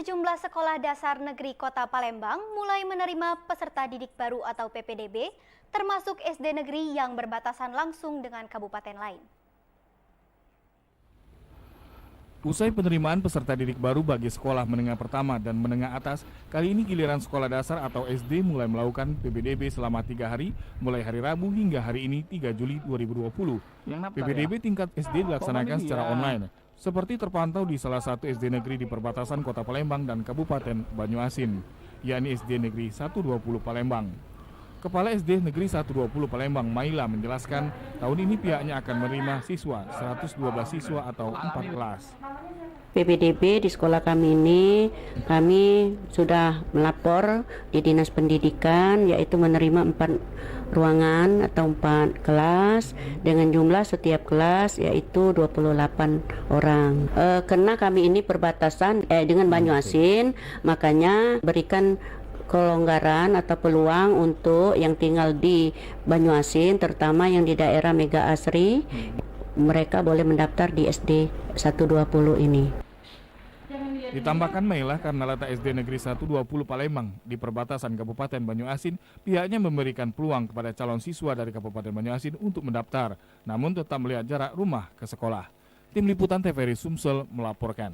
Sejumlah sekolah dasar negeri Kota Palembang mulai menerima peserta didik baru atau PPDB, termasuk SD negeri yang berbatasan langsung dengan kabupaten lain. Usai penerimaan peserta didik baru bagi sekolah menengah pertama dan menengah atas, kali ini giliran sekolah dasar atau SD mulai melakukan PPDB selama 3 hari, mulai hari Rabu hingga hari ini 3 Juli 2020. PPDB tingkat SD dilaksanakan secara online, seperti terpantau di salah satu SD negeri di perbatasan Kota Palembang dan Kabupaten Banyuasin, yakni SD Negeri 120 Palembang. Kepala SD Negeri 120 Palembang, Maila, menjelaskan tahun ini pihaknya akan menerima siswa 112 siswa atau 4 kelas. PPDB di sekolah kami ini, kami sudah melapor di Dinas Pendidikan, yaitu menerima 4 ruangan atau 4 kelas dengan jumlah setiap kelas yaitu 28 orang. Karena kami ini perbatasan dengan Banyuasin, makanya berikan kelonggaran atau peluang untuk yang tinggal di Banyuasin, terutama yang di daerah Mega Asri, mereka boleh mendaftar di SD 120 ini. Ditambahkan Maila, karena letak SD Negeri 120 Palembang di perbatasan Kabupaten Banyuasin, pihaknya memberikan peluang kepada calon siswa dari Kabupaten Banyuasin untuk mendaftar, namun tetap melihat jarak rumah ke sekolah. Tim Liputan TVRI Sumsel melaporkan.